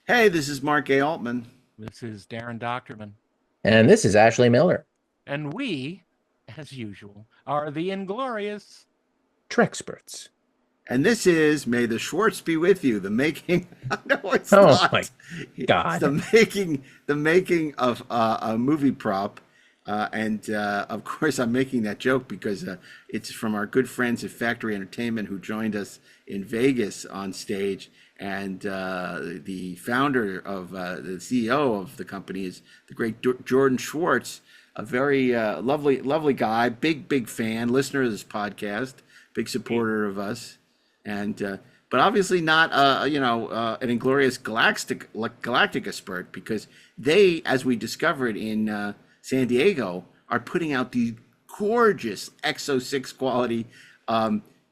Hey, this is Mark A. Altman. This is Darren Doctorman. And this is Ashley Miller. And we, as usual, are the Inglorious. Treksperts. And this is May the Schwartz Be With You, the making. No, it's Oh not. my God. It's the making of a movie prop. Of course, I'm making that joke because it's from our good friends at Factory Entertainment who joined us in Vegas on stage. And the founder of the CEO of the company is the great Jordan Schwartz, a very lovely guy, big fan, listener of this podcast, big supporter of us, and but obviously not an Inglorious Galactica spurt, because they, as we discovered in San Diego, are putting out these gorgeous Exo 6 quality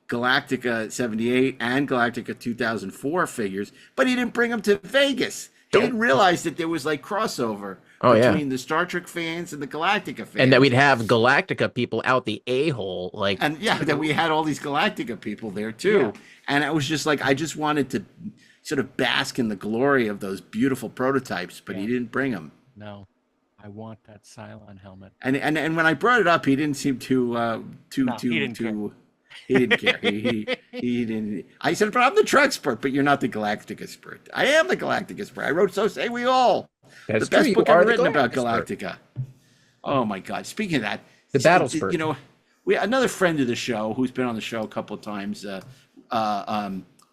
Galactica 78 and Galactica 2004 figures, but he didn't bring them to Vegas. He didn't realize that there was like crossover between the Star Trek fans and the Galactica fans. And that we'd have Galactica people out the a-hole. That we had all these Galactica people there too. Yeah. And it was just like, I just wanted to sort of bask in the glory of those beautiful prototypes, but he didn't bring them. No. I want that Cylon helmet. And when I brought it up, he didn't seem to he didn't care. He didn't. I said, but I'm the Trekspert, but you're not the Galactica spurt. I am the Galactica spurt. I wrote So Say We All. That's the best true. book ever written about Galactica. Oh my God. Speaking of that, the battle spurt. You know, we another friend of the show who's been on the show a couple of times,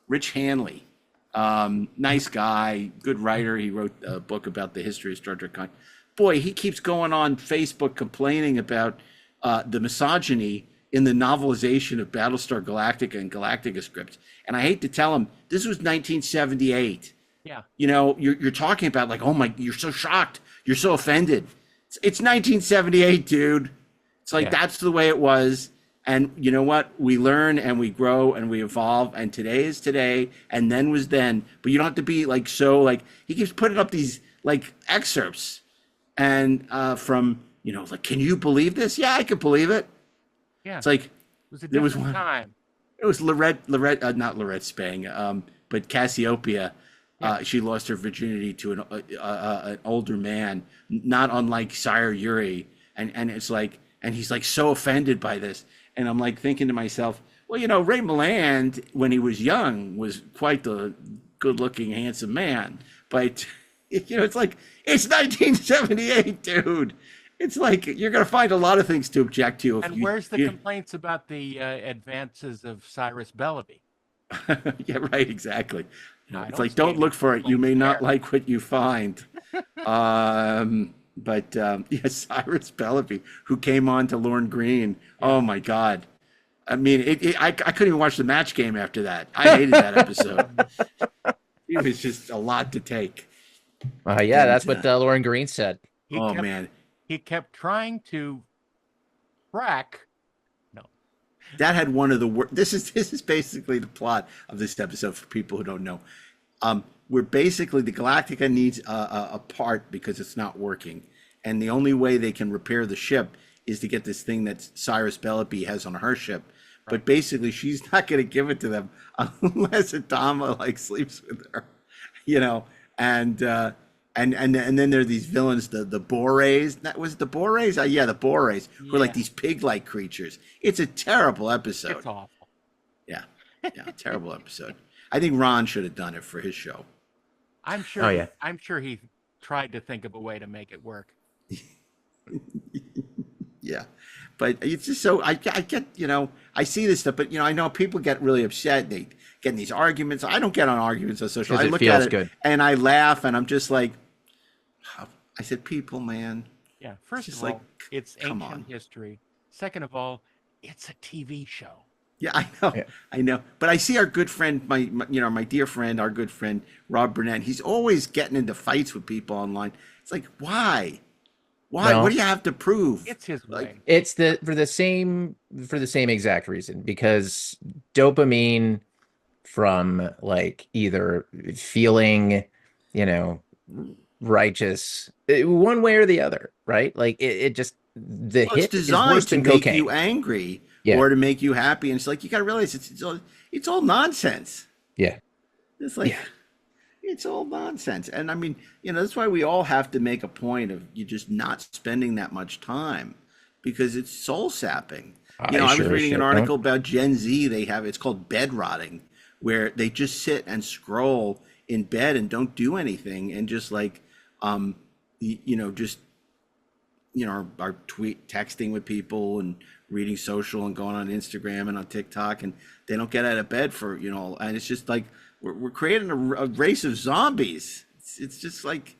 Rich Hanley. Nice guy, good writer. He wrote a book about the history of Star Trek. Boy, he keeps going on Facebook complaining about the misogyny in the novelization of Battlestar Galactica and Galactica scripts. And I hate to tell him, this was 1978. Yeah. You know, you're talking about like, oh my, you're so shocked. You're so offended. It's 1978, dude. It's like, that's the way it was. And you know what? We learn and we grow and we evolve. And today is today. And then was then. But you don't have to be like, so like, he keeps putting up these like excerpts and from, you know, like, can you believe this? Yeah, I could believe it. Yeah, it's like there was one time. It was not Lorette Spang, but Cassiopeia. Yeah. She lost her virginity to an older man, not unlike Sire Yuri, and it's like, and he's like so offended by this, and I'm like thinking to myself, well, you know, Ray Milland when he was young was quite the good-looking, handsome man, but you know, it's like it's 1978, dude. It's like you're going to find a lot of things to object to. And where's the complaints about the advances of Cyrus Bellaby? Yeah, right, exactly. You know, it's like, don't look for it. You may not like what you find. Yeah, Cyrus Bellaby, who came on to Lorne Green. Yeah. Oh, my God. I mean, I couldn't even watch the match game after that. I hated that episode. It was just a lot to take. Yeah, that's what Lorne Green said. Man. He kept trying to crack. No, that had one of the worst. This is basically the plot of this episode for people who don't know. Where basically the Galactica needs a part because it's not working, and the only way they can repair the ship is to get this thing that Cyrus Bellaby has on her ship. Right. But basically, she's not going to give it to them unless Adama like sleeps with her, you know, and then there are these villains, the Bores. Was it the Bores? Yeah, the Bores, who are like these pig-like creatures. It's a terrible episode. It's awful. Yeah, terrible episode. I think Ron should have done it for his show. I'm sure. Oh, yeah. I'm sure he tried to think of a way to make it work. Yeah, but it's just so I get, you know, I see this stuff, but you know, I know people get really upset. They get in these arguments. I don't get on arguments on social. I look at it and I laugh, and I'm just like, I said, people, man. Yeah. First of all, it's ancient history. Second of all, it's a TV show. Yeah, I know. Yeah. I know. But I see our good friend, my dear friend, our good friend Rob Burnett. He's always getting into fights with people online. It's like, why? Why? No. What do you have to prove? It's his way. It's for the same exact reason, because dopamine from like either feeling, you know, righteous one way or the other, right? Like it just it's designed to make you angry or to make you happy, and it's like you got to realize it's all nonsense. Yeah, it's like It's all nonsense. And I mean, that's why we all have to make a point of you just not spending that much time because it's soul sapping. I was reading an article about Gen Z. It's called bed rotting, where they just sit and scroll in bed and don't do anything and just like, are texting with people and reading social and going on Instagram and on TikTok, and they don't get out of bed and it's just like, we're creating a race of zombies. It's just like,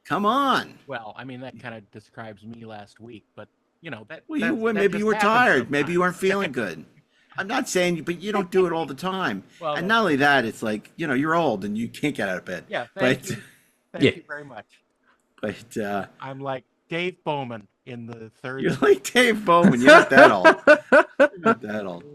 come on. Well, I mean, that kind of describes me last week, but maybe you were tired. Sometimes. Maybe you weren't feeling good. I'm not saying you, but you don't do it all the time. Well, and not only that, it's like, you're old and you can't get out of bed. Yeah. Thank you very much. But I'm like Dave Bowman in the third. You're like Dave Bowman. You're not that old. You're not that old.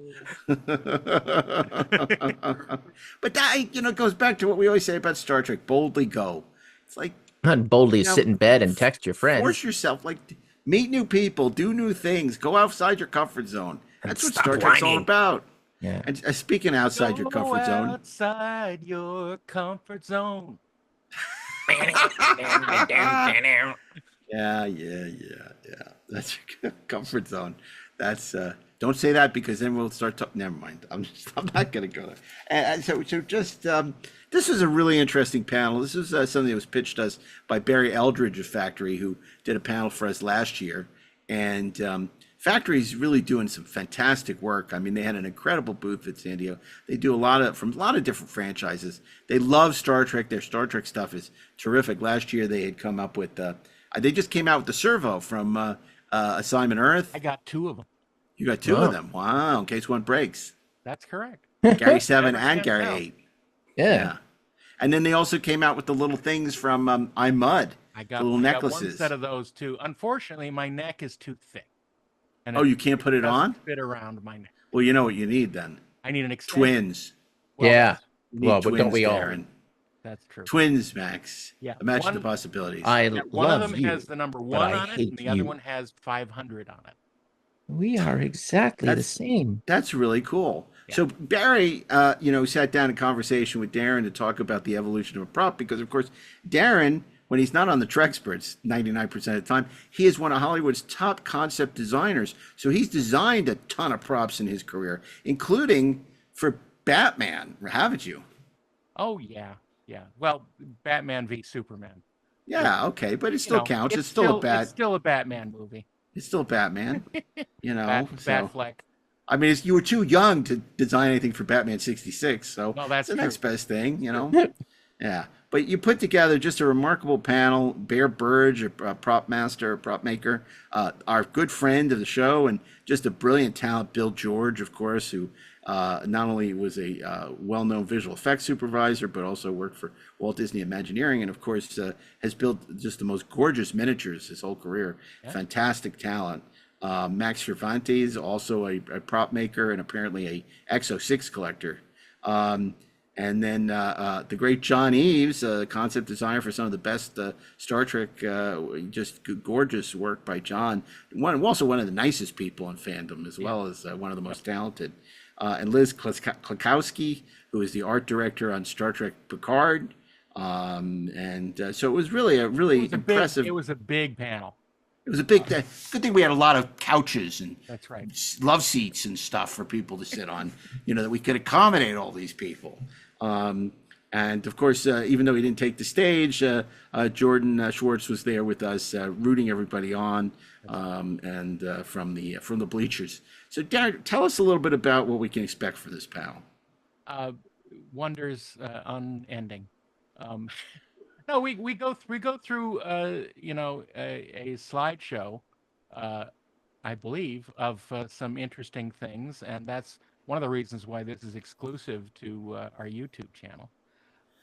But that, goes back to what we always say about Star Trek: boldly go. It's like not boldly sit in bed and text your friends. Force yourself, like meet new people, do new things, go outside your comfort zone. That's what Star Trek's all about. Yeah. And speaking outside your comfort zone. Outside your comfort zone. Yeah. That's your comfort zone. That's don't say that because then we'll start talking. Never mind. I'm not going to go there. And so just this was a really interesting panel. This was something that was pitched us by Barry Eldridge of Factory, who did a panel for us last year. And Factory's really doing some fantastic work. I mean, they had an incredible booth at San Diego. They do from a lot of different franchises. They love Star Trek. Their Star Trek stuff is terrific. Last year they had come up with they just came out with the servo from Assignment Earth. I got 2 of them. You got 2 of them. Wow, in case one breaks. That's correct. Gary 7 and Gary 8. Yeah. And then they also came out with the little things from I'm Mud. I got the little necklaces. One set of those too. Unfortunately, my neck is too thick. And you can't put it on? Fit around my neck. Well, you know what you need then. I need an extension. Twins. Well, yeah. Well, but don't we all? Darren. That's true. Twins, Max. Yeah. Imagine the possibilities. One of them has the number 1 on it, and the other one has 500 on it. We are exactly the same. That's really cool. Yeah. So Barry, sat down in conversation with Darren to talk about the evolution of a prop because, of course, Darren, when he's not on the Treksperts 99% of the time, he is one of Hollywood's top concept designers. So he's designed a ton of props in his career, including for Batman, haven't you? Oh, yeah. Yeah. Well, Batman v Superman. Yeah, okay, but it still counts. It's still a Batman movie. It's still Batman, Batfleck. I mean, you were too young to design anything for Batman 66, so that's the next best thing, Yeah, but you put together just a remarkable panel. Bear Burge, a prop master, a prop maker, our good friend of the show, and just a brilliant talent, Bill George, of course, who not only was a well-known visual effects supervisor, but also worked for Walt Disney Imagineering, and of course has built just the most gorgeous miniatures his whole career. Yeah. Fantastic talent. Max Cervantes, also a prop maker and apparently a X06 collector. And then the great John Eaves, concept designer for some of the best Star Trek, just gorgeous work by John. Also one of the nicest people in fandom, as well as one of the most talented. And Liz KLOCZKOWSKI, who is the art director on Star Trek Picard. So it was really impressive. It was a big panel. It was a big good thing we had a lot of couches and that's right. Love seats and stuff for people to sit on, that we could accommodate all these people. And of course, even though he didn't take the stage, Jordan Schwartz was there with us, rooting everybody on, and from the bleachers. So, Darren, tell us a little bit about what we can expect for this panel. Wonders unending. No, we go through a slideshow, I believe, of some interesting things, and that's one of the reasons why this is exclusive to our YouTube channel.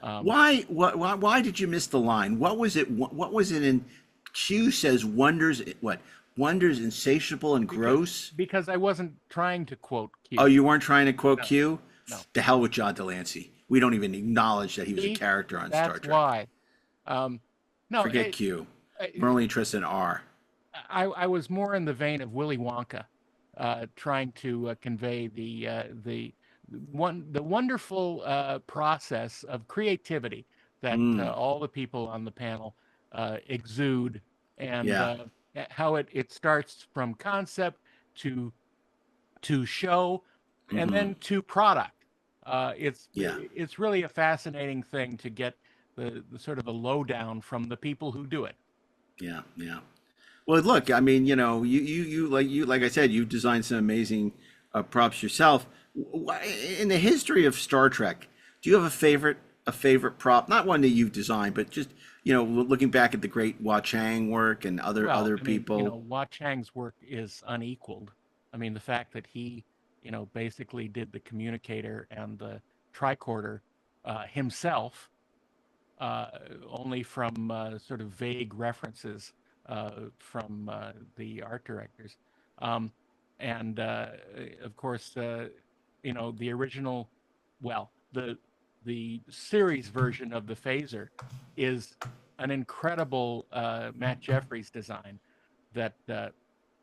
Why did you miss the line? What was it? What was it in? Q says wonders. What? Wonders insatiable and gross. Because I wasn't trying to quote Q. Oh, you weren't trying to quote Q? No. The hell with John Delancey. We don't even acknowledge that he was a character on Star Trek. That's why. No, forget Q. We're only interested in R. I was more in the vein of Willy Wonka, trying to convey the wonderful process of creativity that all the people on the panel exude, and how it starts from concept to show, and then to product. It's really a fascinating thing to get the sort of a lowdown from the people who do it. Yeah, yeah. Well, look, I mean, you know, like I said, you've designed some amazing props yourself. In the history of Star Trek, do you have a favorite prop? Not one that you've designed, but just, you know, looking back at the great Hua Chang work and other people. You know, Hua Chang's work is unequaled. I mean, the fact that he, you know, basically did the communicator and the tricorder himself, only from sort of vague references from the art directors. And of course, you know, the original, well, the series version of the phaser is an incredible Matt Jeffries design that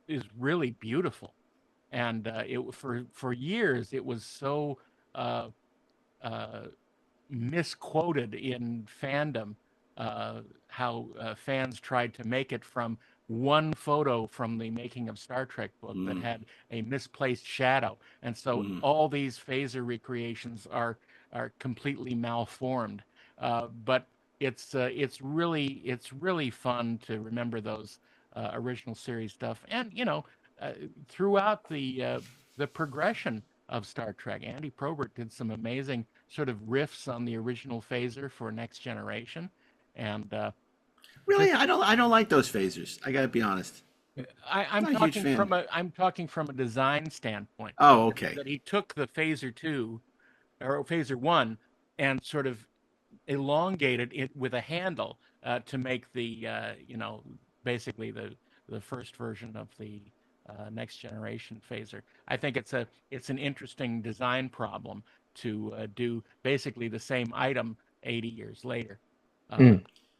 is really beautiful. And for years, it was so misquoted in fandom, how fans tried to make it from one photo from the Making of Star Trek book that had a misplaced shadow, and so all these phaser recreations are completely malformed. But it's really fun to remember those original series stuff, and you know, throughout the progression of Star Trek, Andy Probert did some amazing sort of riffs on the original phaser for Next Generation, and really, I don't like those phasers. I got to be honest. I'm talking from a design standpoint. Oh, okay. That he took the Phaser 2 or Phaser 1 and sort of elongated it with a handle to make the you know, basically the first version of the Next Generation phaser. I think it's an interesting design problem to do basically the same item 80 years later.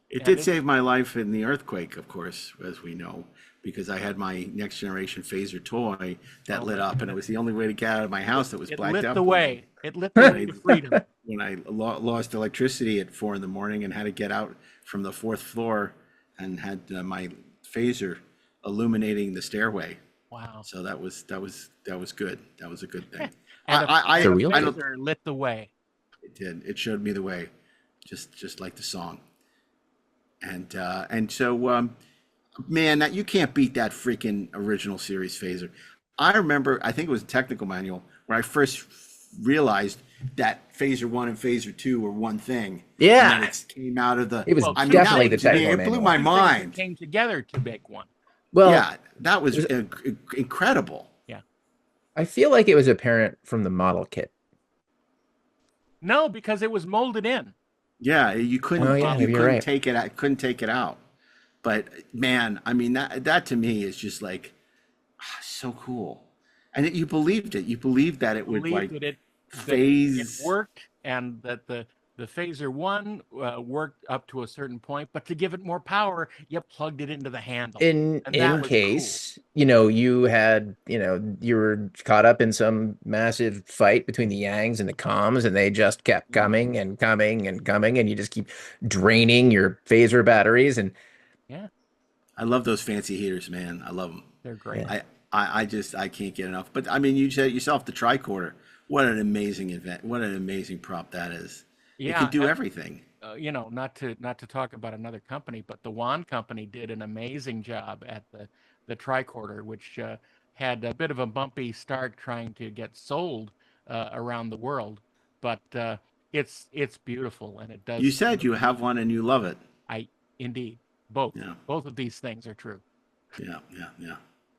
It did save my life in the earthquake, of course, as we know, because I had my Next Generation phaser toy that lit up, and it was the only way to get out of my house that was blacked out. It lit the way. It lit the way to freedom. When I lost electricity at 4 a.m. and had to get out from the 4th floor and had my phaser illuminating the stairway. Wow. So that was good. That was a good thing. And I lit the way. It did. It showed me the way, just like the song. And so, man, that you can't beat that freaking original series phaser. I remember, I think it was a technical manual where I first realized that phaser 1 and phaser 2 were one thing. Yeah, and it came out of the. It was definitely the technical manual. It blew my mind. Came together to make one. Well, yeah, that was incredible. Yeah, I feel like it was apparent from the model kit. No, because it was molded in. Yeah, you couldn't. Oh, yeah, you couldn't right. take it out. Couldn't take it out. But man, I mean that to me is just like so cool, and you believed it. You believed that it would like phase. It worked, and that the phaser 1 worked up to a certain point, but to give it more power, you plugged it into the handle. In case, cool. You know, you had, you know, you were caught up in some massive fight between the Yangs and the Comms, and they just kept coming and coming and coming, and you just keep draining your phaser batteries. And yeah, I love those fancy heaters, man. I love them. They're great. I can't get enough. But I mean, you said yourself, the tricorder. What an amazing event! What an amazing prop that is. Yeah, it can do everything. You know, not to talk about another company, but the Wand Company did an amazing job at the tricorder, which had a bit of a bumpy start trying to get sold around the world, but it's beautiful, and it does. You said you have one and you love it. Indeed, both. Yeah. Both of these things are true. Yeah.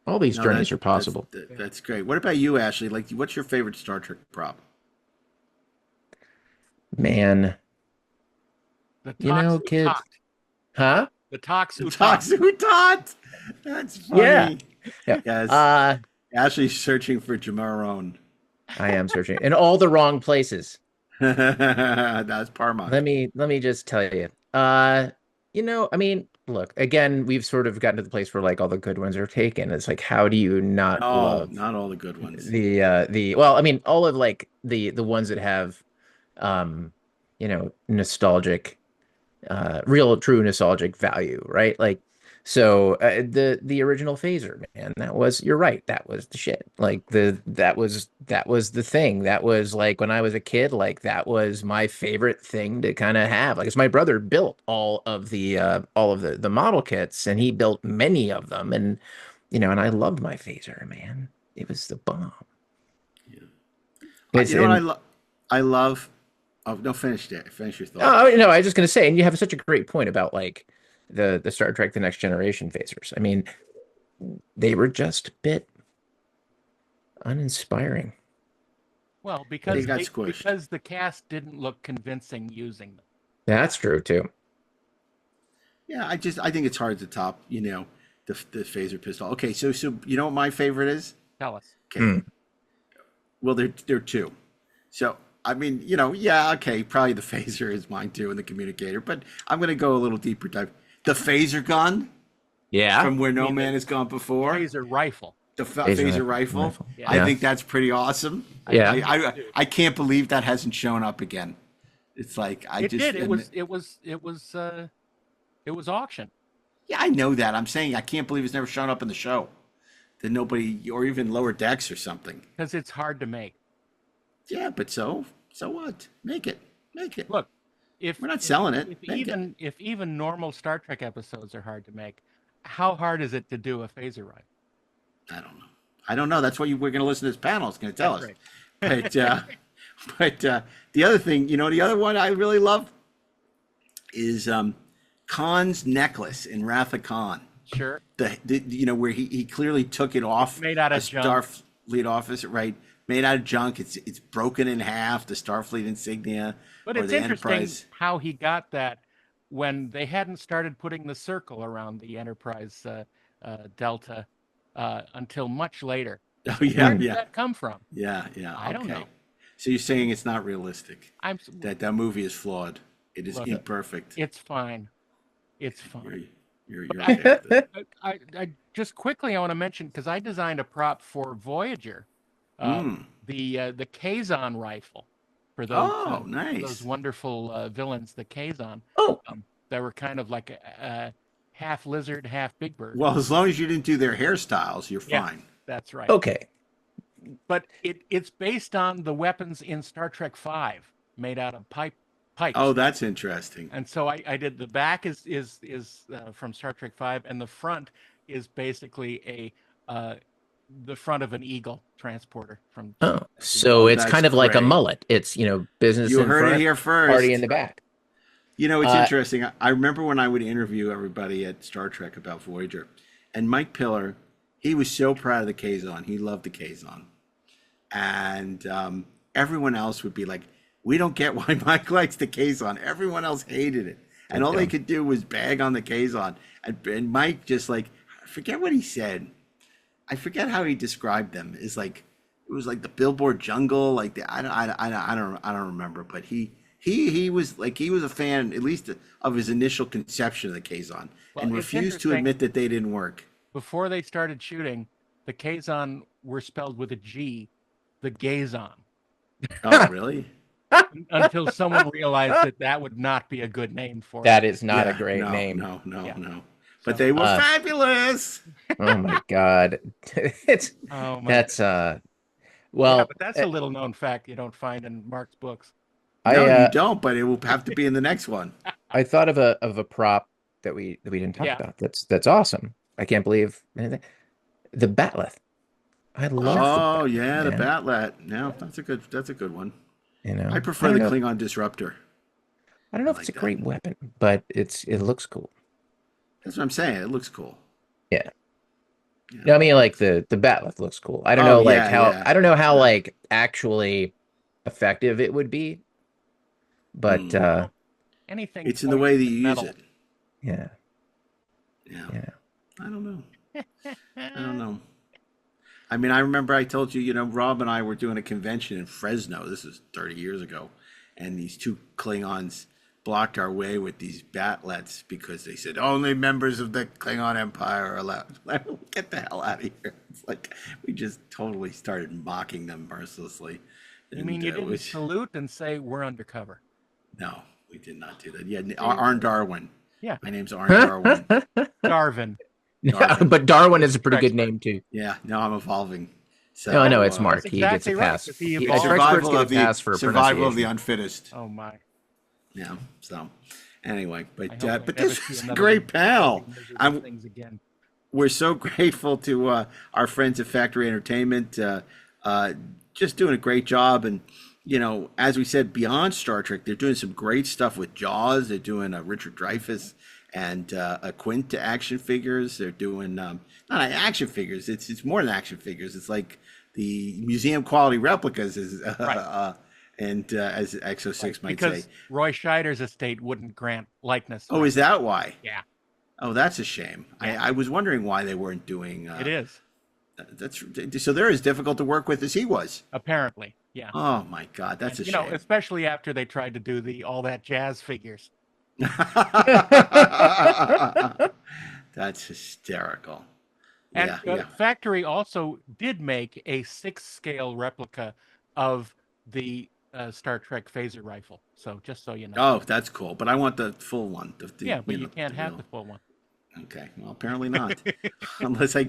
All these journeys are possible. That's great. What about you, Ashley? Like, what's your favorite Star Trek prop? Man, you know, kids, huh? The Tox Who Tot. That's funny. Yeah. Yes. Ashley's searching for Jamarone. I am searching in all the wrong places. That's Parma. Let me just tell you. You know, I mean, look, again, we've sort of gotten to the place where like all the good ones are taken. It's like, how do you not love not all the good ones? Well, I mean, all of like the ones that have you know, nostalgic real true nostalgic value, right? Like, so the original phaser, man, that was, you're right, that was the shit. Like that was the thing. That was like when I was a kid, like that was my favorite thing to kind of have. Like, 'cause my brother built all of the model kits, and he built many of them, and and I loved my phaser, man. It was the bomb. It's You know what and I love? Oh, no, finish it. Finish your thought. Oh, no, I was just gonna say, and you have such a great point about like the Star Trek The Next Generation phasers. I mean, they were just a bit uninspiring. Well, They because got squished. because the cast didn't look convincing using them. That's true too. Yeah, I think it's hard to top, the phaser pistol. Okay, so you know what my favorite is? Tell us. Okay. Well, they're two. So I mean, yeah, okay, probably the phaser is mine too, and the communicator. But I'm gonna go a little deeper dive. The phaser gun Yeah. from Where No Man Has Gone Before. Phaser rifle. The phaser rifle. Yeah. I think that's pretty awesome. Yeah. I can't believe that hasn't shown up again. It's like It did. It was auction. Yeah, I know that. I'm saying I can't believe it's never shown up in the show. That nobody, or even Lower Decks or something. Because it's hard to make. Yeah, but so what? Make it. Look, if we're not selling it, if even normal Star Trek episodes are hard to make, how hard is it to do a phaser rifle? I don't know. That's what we're going to listen to this panel. It's going to tell us. Right. But the other thing, the other one I really love is Khan's necklace in Wrath of Khan. Sure. Where he clearly took it off. Made out of junk. Starfleet officer, right? Made out of junk. It's broken in half. The Starfleet insignia. But it's interesting how he got that when they hadn't started putting the circle around the Enterprise Delta until much later. Oh yeah, Where did that come from? Yeah. I don't know. So you're saying it's not realistic? That movie is flawed. It is Look, imperfect. It's fine. It's fine. You're okay with it. I just quickly I want to mention, because I designed a prop for Voyager, the Kazon rifle for those nice. those wonderful villains, the Kazon. That were kind of like a half lizard, half big bird. Well, as long as you didn't do their hairstyles, you're fine. That's right. Okay. But it's based on the weapons in Star Trek V, made out of pipes. Oh, that's interesting. And so I did, the back is from Star Trek V, and the front is basically the front of an Eagle transporter from. So it's kind of great. Like a mullet. It's business. You in heard front, it here first. Party in the back. It's interesting. I remember when I would interview everybody at Star Trek about Voyager, and Mike Pillar, he was so proud of the Kazon. He loved the Kazon, and everyone else would be like, "We don't get why Mike likes the Kazon." Everyone else hated it, and all they could do was bag on the Kazon. And Mike just I forget what he said. I forget how he described them. It was like the billboard jungle. I don't remember, but he was a fan, at least of his initial conception of the Kazon, and refused to admit that they didn't work. Before they started shooting, the Kazon were spelled with a G, the Gazon. Oh, really? Until someone realized that would not be a good name for it. That is not a great name. No. But they were fabulous. Oh my God. That's but that's a little known fact you don't find in Mark's books. You don't, but it will have to be in the next one. I thought of a prop that we didn't talk about. That's awesome. I can't believe the Batleth. I love the Batlet. No, that's a good one. I prefer I the don't know. Klingon Disruptor. I don't know if it's a great weapon, but it looks cool. That's what I'm saying. It looks cool. Yeah. No, I mean, like the Batleth looks cool. I don't know I don't know how actually effective it would be, but anything. It's in the way that you use it. Yeah. I don't know. I mean, I remember I told you, Rob and I were doing a convention in Fresno. This is 30 years ago, and these two Klingons blocked our way with these batlets because they said only members of the Klingon Empire are allowed. Get the hell out of here! It's like we just totally started mocking them mercilessly. You mean you didn't salute and say we're undercover? No, We did not do that. Yeah, Arn Darwin. Yeah. My name's Arn Darwin. Darwin. Darwin. But Darwin is a pretty good Trexpert. name too. Yeah, no, I'm evolving. So, No, no, it's uh, Mark. That's He gets a exactly right, pass. 'cause he He- evolved. Treksperts get a pass for survival of the pronunciation. unfittest. Oh my. Yeah. So, anyway, I but hope I but never this see is a another great panel. miserable I'm, things again. we're so grateful to our friends at Factory Entertainment, just doing a great job. And you know, as we said, beyond Star Trek, they're doing some great stuff with Jaws. They're doing Richard Dreyfuss and a Quint action figures. They're doing not action figures. It's more than action figures. It's like the museum quality replicas, is Right. and as Exo-6 might Because say. Roy Scheider's estate wouldn't grant likeness. Oh, is that why? Yeah, Oh, that's a shame. Yeah. I was wondering why they weren't doing. it is. That's so they're as difficult to work with as he was. Apparently, yeah. Oh my God, that's a You shame. know, especially after they tried to do the all that jazz figures. That's hysterical. And Yeah, yeah. Factory also did make a 6-scale replica of the Star Trek phaser rifle. So just so you know. Oh, that's cool. But I want the full one. Yeah, but you can't have real- the full one. Okay, well, apparently not, unless I,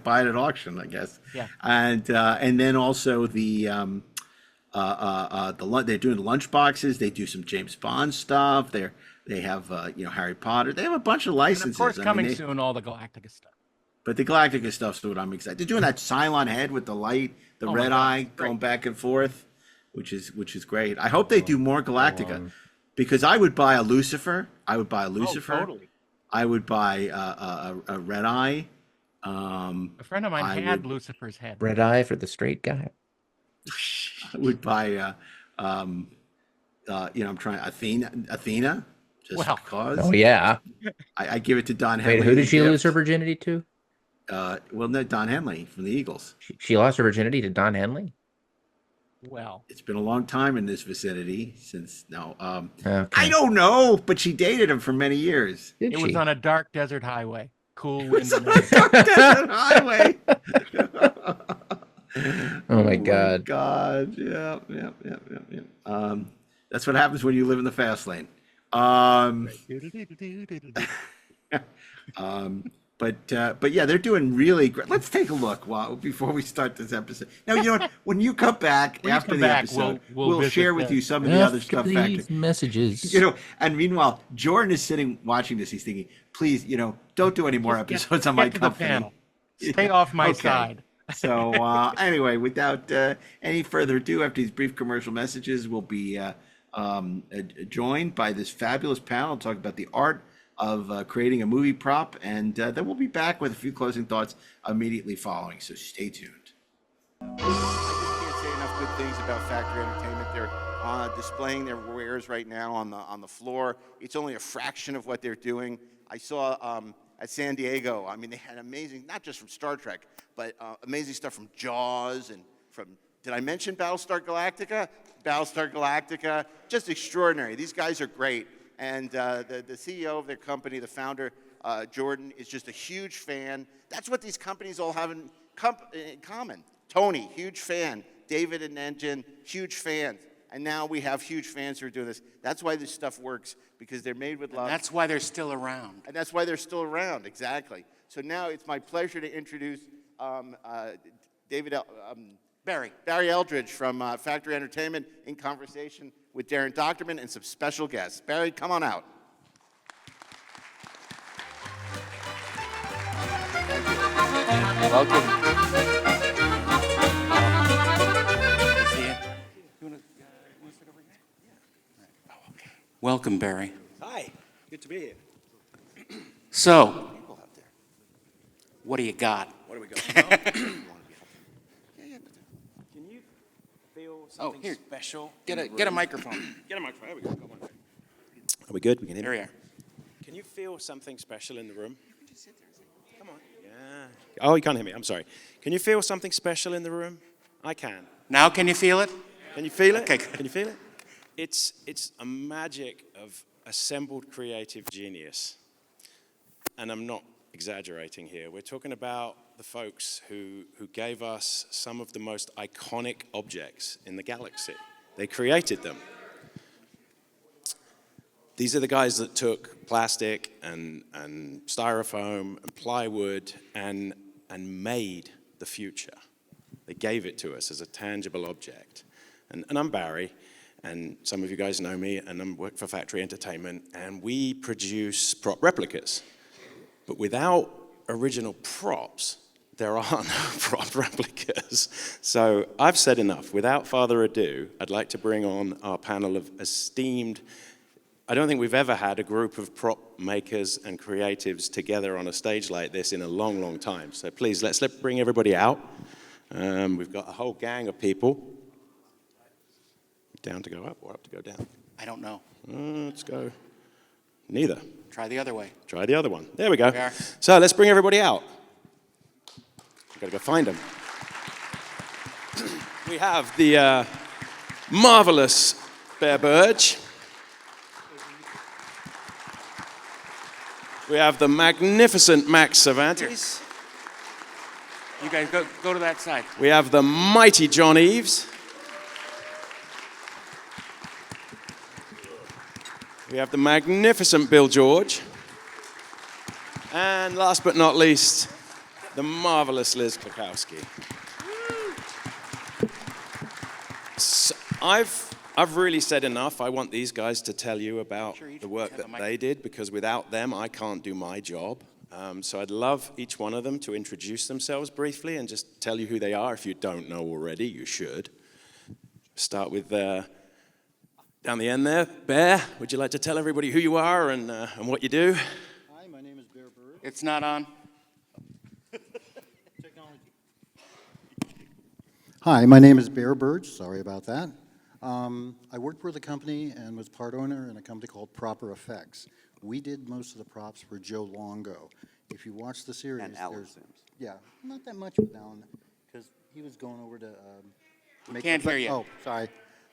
buy it at auction, I guess. Yeah. And then also they're doing the lunch boxes. They do some James Bond stuff. They have Harry Potter. They have a bunch of And licenses. of course, I mean, coming soon, all the Galactica stuff. But the Galactica stuff's what I'm excited. They're doing that Cylon head with the light, the Oh my red God, eye great. going back and forth, which is great. I hope they do more Galactica, because I would buy a Lucifer. Oh, totally. I would buy a red eye. A friend of mine I had would- Lucifer's head. Red eye for the straight guy. I would buy I'm trying Athena. Just Well. because. Oh yeah. I give it to Don Henley. Wait, who did as a she lose gift. her virginity to? Well, no, Don Henley from the Eagles. She lost her virginity to Don Henley. Well, It's been a long time in this vicinity since Okay. I don't know, but she dated him for many years. Did it she? was on a dark desert highway. Cool wind. and Desert highway. Oh my God. God. Yeah. That's what happens when you live in the fast lane. But yeah, they're doing really great. Let's take a look before we start this episode. Now, you know what? When you come back When you after come the back, episode, we'll we'll visit share with the- you some of the other stuff. After Factory. these messages. And meanwhile, Jordan is sitting watching this. He's thinking, please, don't do any more episodes on my Get to the company. panel. Stay off my Okay. side. So anyway, without any further ado, after these brief commercial messages, we'll be joined by this fabulous panel to talk about the art of creating a movie prop, and then we'll be back with a few closing thoughts immediately following. So stay tuned. I just can't say enough good things about Factory Entertainment. They're displaying their wares right now on the floor. It's only a fraction of what they're doing. I saw at San Diego. I mean, they had amazing, not just from Star Trek, but amazing stuff from Jaws and from. Did I mention Battlestar Galactica? Battlestar Galactica, just extraordinary. These guys are great. And the CEO of their company, the founder, Jordan, is just a huge fan. That's what these companies all have in common. Tony, huge fan. David and Engine, huge fans. And now we have huge fans who are doing this. That's why this stuff works, because they're made with love. That's why they're still around. And that's why they're still around, exactly. So now it's my pleasure to introduce Barry Eldridge from Factory Entertainment in conversation with DAREN DOCHTERMAN and some special guests. Barry, come on out. Welcome. Welcome, Barry. Hi, good to be here. So, what do you got? What do we got? Can you feel something here. special? Get a microphone. Get a microphone. There we go. Got one. Are we good? We can hear Here we me? are. Can you feel something special in the room? Come on. Yeah. Oh, you can't hear me. I'm sorry. Can you feel something special in the room? I can. Now can you feel it? Can you feel it? Okay, good. Can you feel it? It's a magic of assembled creative genius. And I'm not exaggerating here. We're talking about the folks who gave us some of the most iconic objects in the galaxy. They created them. these are the guys that took plastic and styrofoam and plywood and made the future. They gave it to us as a tangible object. And I'm Barry, and some of you guys know me, and I work for Factory Entertainment, and we produce prop replicas. But without original props, there are no prop replicas. So I've said enough. Without further ado, I'd like to bring on our panel of esteemed. I don't think we've ever had a group of prop makers and creatives together on a stage like this in a long, long time. So please, let's bring everybody out. We've got a whole gang of people. Down to go up or up to go down? I don't know. Let's go. Neither. Try the other way. Try the other one. There we go. There. So let's bring everybody out. We've got to go find them. We have the marvelous Bear Burge. We have the magnificent Max Cervantes. You guys go to that side. We have the mighty John Eaves. We have the magnificent Bill George. And last but not least, the marvelous Liz KLOCZKOWSKI. So I've really said enough. I want these guys to tell you about the work that they did, because without them, I can't do my job. So I'd love each one of them to introduce themselves briefly and just tell you who they are. If you don't know already, you should. Start with down the end there. Bear, would you like to tell everybody who you are and what you do? Hi, my name is Bear Bird. It's not on. Technology. Hi, my name is Bear Bird. Sorry about that. I worked for the company and was part owner in a company called Proper Effects. We did most of the props for Joe Longo. If you watch the series, And Alan Sims. Yeah, not that much with Alan, because he was going over to make. Can't hear you. Oh,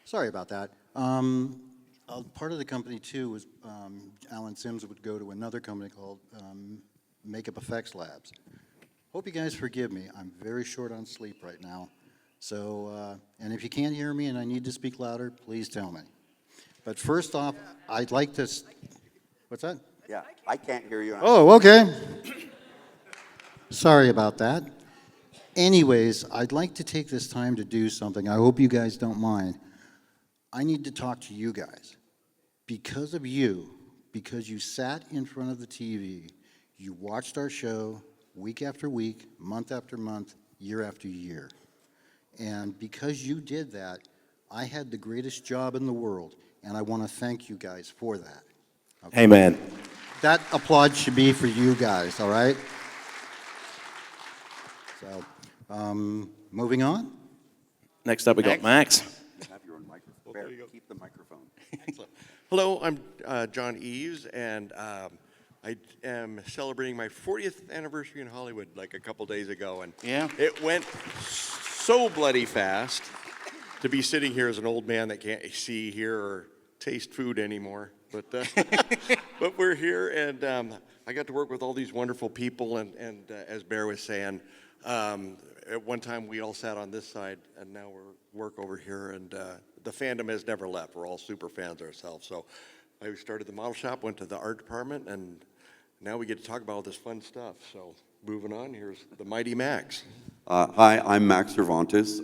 sorry about that. Part of the company too was Alan Sims would go to another company called Makeup Effects Labs. Hope you guys forgive me. I'm very short on sleep right now. So, and if you can't hear me and I need to speak louder, please tell me. But first off, I'd like to. What's that? Yeah, I can't hear you. Oh, okay. Sorry about that. Anyways, I'd like to take this time to do something. I hope you guys don't mind. I need to talk to you guys. Because of you, because you sat in front of the TV, you watched our show week after week, month after month, year after year. And because you did that, I had the greatest job in the world, and I want to thank you guys for that. Okay? Hey, man. That applause should be for you guys, all right? So, moving on. Next up, we got Max. You have your own microphone. Bear, keep the microphone. Hello, I'm John Eaves, and I am celebrating my 40th anniversary in Hollywood like a couple days ago, and Yeah. it went so bloody fast to be sitting here as an old man that can't see, hear, or taste food anymore. But but we're here, and I got to work with all these wonderful people, and as Bear was saying, at one time we all sat on this side, and now we're work over here, and the fandom has never left. We're all super fans ourselves. So I started the model shop, went to the art department, and now we get to talk about all this fun stuff. So moving on, here's the mighty Max. Hi, I'm Max Cervantes.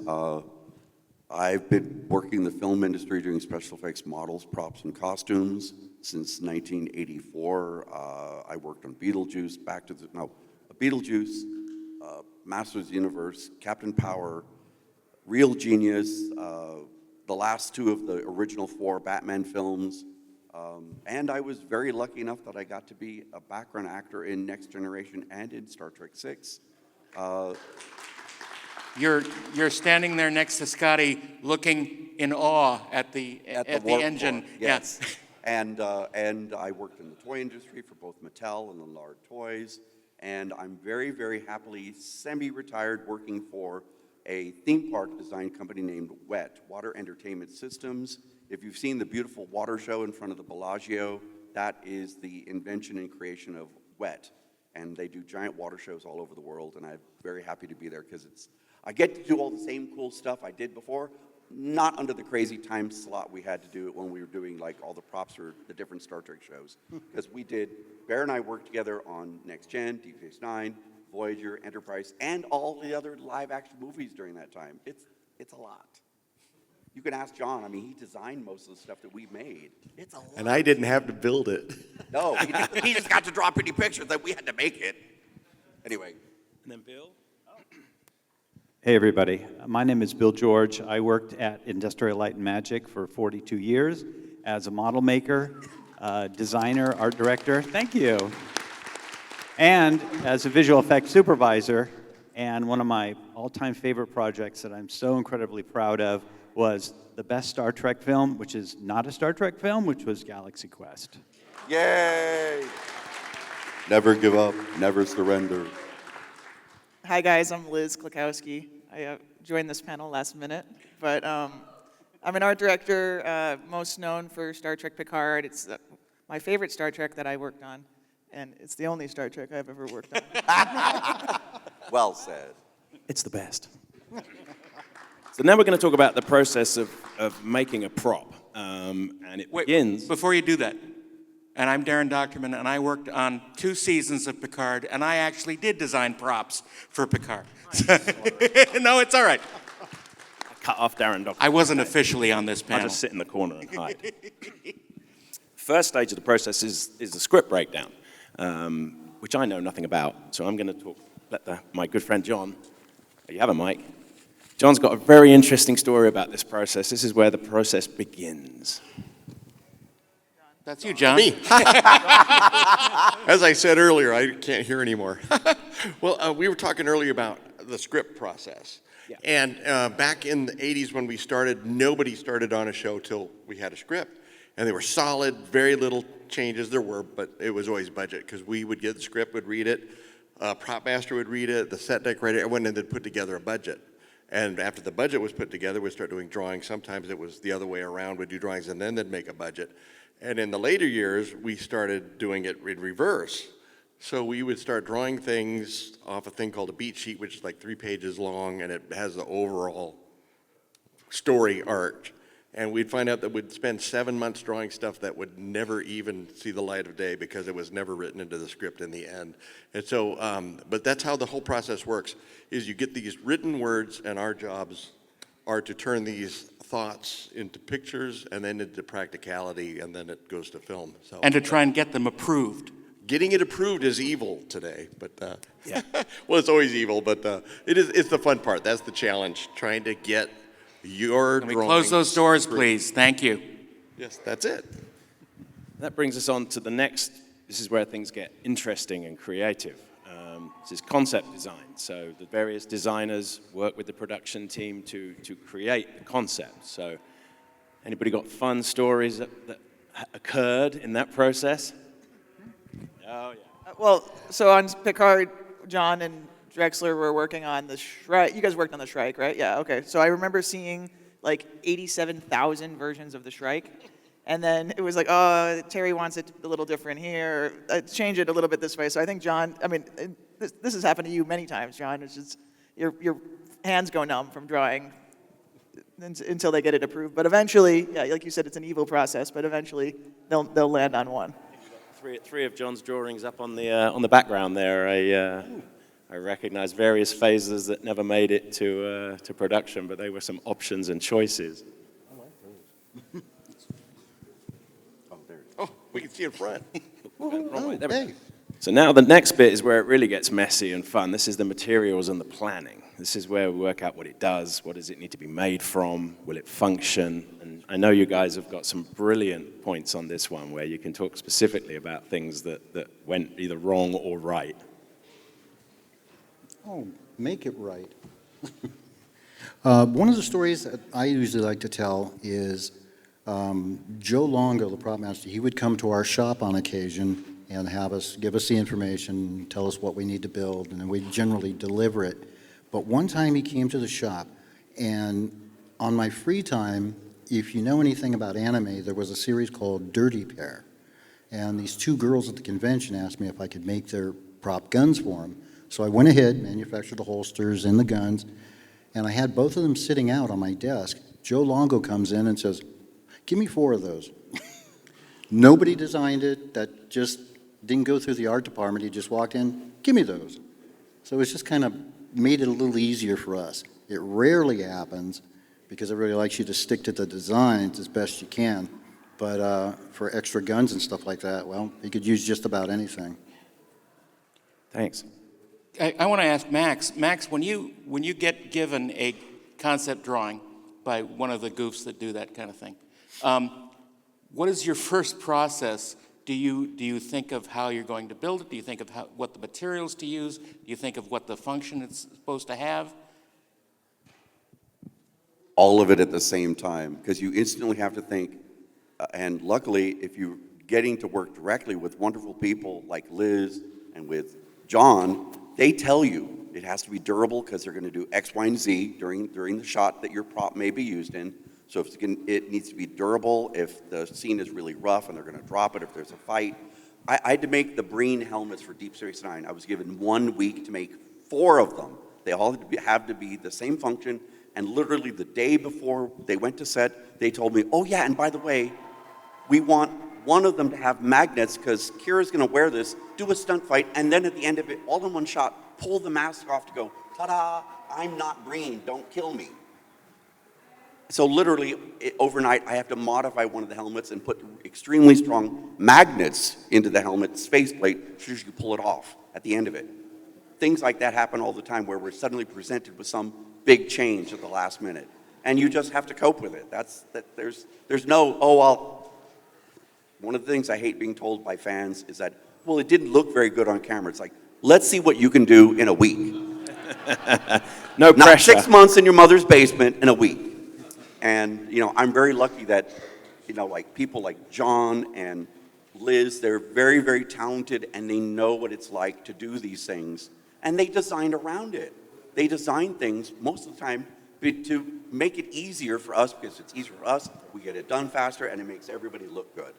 I've been working in the film industry doing special effects models, props, and costumes since 1984. I worked on Beetlejuice, Beetlejuice, Masters of the Universe, Captain Power, Real Genius, the last two of the original 4 Batman films, and I was very lucky enough that I got to be a background actor in Next Generation and in Star Trek VI. You're standing there next to Scotty, looking in awe at the warp engine. core, yes. And I worked in the toy industry for both Mattel and the Lard Toys, and I'm very, very happily semi-retired working for a theme park design company named WET, Water Entertainment Systems. If you've seen the beautiful water show in front of the Bellagio, that is the invention and creation of WET. And they do giant water shows all over the world, and I'm very happy to be there because I get to do all the same cool stuff I did before, not under the crazy time slot we had to do it when we were doing like all the props for the different Star Trek shows. Because Bear and I worked together on Next Gen, Deep Space Nine, Voyager, Enterprise, and all the other live action movies during that time. It's a lot. You can ask John. I mean, he designed most of the stuff that we made. It's a lot. And I didn't have to build it. No, he just got to draw pretty pictures that we had to make it. Anyway. And then Bill? Hey, everybody. My name is Bill George. I worked at Industrial Light and Magic for 42 years as a model maker, designer, art director. Thank you. And as a visual effects supervisor. And one of my all-time favorite projects that I'm so incredibly proud of was the best Star Trek film, which is not a Star Trek film, which was Galaxy Quest. Yay! Never give up, never surrender. Hi guys, I'm Liz KLOCZKOWSKI. I joined this panel last minute, but I'm an art director, most known for Star Trek Picard. It's my favorite Star Trek that I worked on, and it's the only Star Trek I've ever worked on. Well said. It's the best. So now we're going to talk about the process of making a prop, and it begins... Before you do that, and I'm DAREN DOCHTERMAN, and I worked on 2 seasons of Picard, and I actually did design props for Picard. No, it's all right. Cut off DAREN DOCHTERMAN. I wasn't officially on this panel. I'll just sit in the corner and hide. First stage of the process is the script breakdown, which I know nothing about. So I'm going to let my good friend John, you have a mic. John's got a very interesting story about this process. This is where the process begins. That's you, John. Me. As I said earlier, I can't hear anymore. Well, we were talking earlier about the script process. Yeah. And back in the 80s when we started, nobody started on a show till we had a script. And they were solid, very little changes. There were, but it was always budget because we would get the script, would read it, prop master would read it, the set decorator, everyone, and they'd put together a budget. And after the budget was put together, we'd start doing drawings. Sometimes it was the other way around. We'd do drawings and then they'd make a budget. And in the later years, we started doing it in reverse. So we would start drawing things off a thing called a beat sheet, which is like 3 pages long, and it has the overall story arc. And we'd find out that we'd spend 7 months drawing stuff that would never even see the light of day because it was never written into the script in the end. And so, but that's how the whole process works, is you get these written words, and our jobs are to turn these thoughts into pictures and then into practicality, and then it goes to film. So, And to try and get them approved. getting it approved is evil today, but yeah. Well, it's always evil, but it's the fun part. That's the challenge, trying to get your Can we close those doors, please? Thank you. Yes, that's it. That brings us on to the next. This is where things get interesting and creative. This is concept design. So the various designers work with the production team to create the concept. So anybody got fun stories that occurred in that process? Oh, yeah. Well, so on Picard, John and Drexler were working on the Shrike. You guys worked on the Shrike, right? Yeah, okay. So I remember seeing like 87,000 versions of the Shrike. And then it was like, oh, Terry wants it a little different here. Change it a little bit this way. So I think John, I mean, this has happened to you many times, John. It's just your hands go numb from drawing until they get it approved. But eventually, yeah, like you said, it's an evil process. But eventually, they'll land on one. Three of John's drawings up on the background there. I recognize various phases that never made it to production, but they were some options and choices. Oh, we can see in front. Hey. So now the next bit is where it really gets messy and fun. This is the materials and the planning. This is where we work out what it does, what does it need to be made from, will it function? And I know you guys have got some brilliant points on this one where you can talk specifically about things that went either wrong or right. Oh, make it right. One of the stories that I usually like to tell is Joe Longo, the prop master. He would come to our shop on occasion and give us the information, tell us what we need to build, and then we'd generally deliver it. But one time he came to the shop, and on my free time, if you know anything about anime, there was a series called Dirty Pair. And these two girls at the convention asked me if I could make their prop guns for them. So I went ahead, manufactured the holsters and the guns, and I had both of them sitting out on my desk. Joe Longo comes in and says, give me 4 of those. Nobody designed it. That just didn't go through the art department. He just walked in, give me those. So it's just kind of made it a little easier for us. It rarely happens because everybody likes you to stick to the designs as best you can. But for extra guns and stuff like that, well, you could use just about anything. Thanks. I want to ask Max. Max, when you get given a concept drawing by one of the goofs that do that kind of thing, what is your first process? Do you think of how you're going to build it? Do you think of what the materials to use? Do you think of what the function it's supposed to have? All of it at the same time, because you instantly have to think, and luckily, if you're getting to work directly with wonderful people like Liz and with John, they tell you it has to be durable because they're going to do X, Y, and Z during the shot that your prop may be used in. So if it needs to be durable, if the scene is really rough and they're going to drop it, if there's a fight. I had to make the Breen helmets for Deep Space Nine. I was given 1 week to make 4 of them. They all have to be the same function. And literally the day before they went to set, they told me, oh yeah, and by the way, we want one of them to have magnets because Kira's going to wear this, do a stunt fight, and then at the end of it, all in one shot, pull the mask off to go, ta-da, I'm not Breen, don't kill me. So literally, overnight, I have to modify one of the helmets and put extremely strong magnets into the helmet's faceplate so you pull it off at the end of it. Things like that happen all the time where we're suddenly presented with some big change at the last minute. And you just have to cope with it. There's no, oh, well, one of the things I hate being told by fans is that, well, it didn't look very good on camera. It's like, let's see what you can do in a week. No Not pressure. 6 months in your mother's basement in a week. And, I'm very lucky that, like people like John and Liz, they're very, very talented and they know what it's like to do these things. And they designed around it. They design things most of the time to make it easier for us because it's easier for us, we get it done faster, and it makes everybody look good.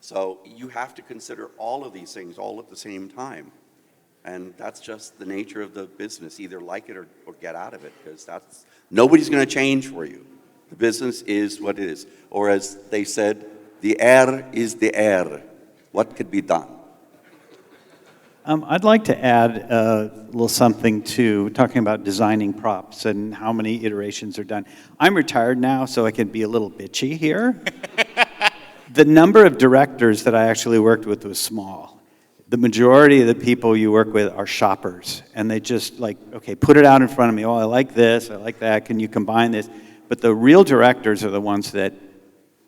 So you have to consider all of these things all at the same time. And that's just the nature of the business. Either like it or get out of it because nobody's going to change for you. The business is what it is. Or as they said, the air is the air. What could be done? I'd like to add a little something to talking about designing props and how many iterations are done. I'm retired now, so I can be a little bitchy here. The number of directors that I actually worked with was small. The majority of the people you work with are shoppers, and they just like, okay, put it out in front of me. Oh, I like this, I like that, can you combine this? But the real directors are the ones that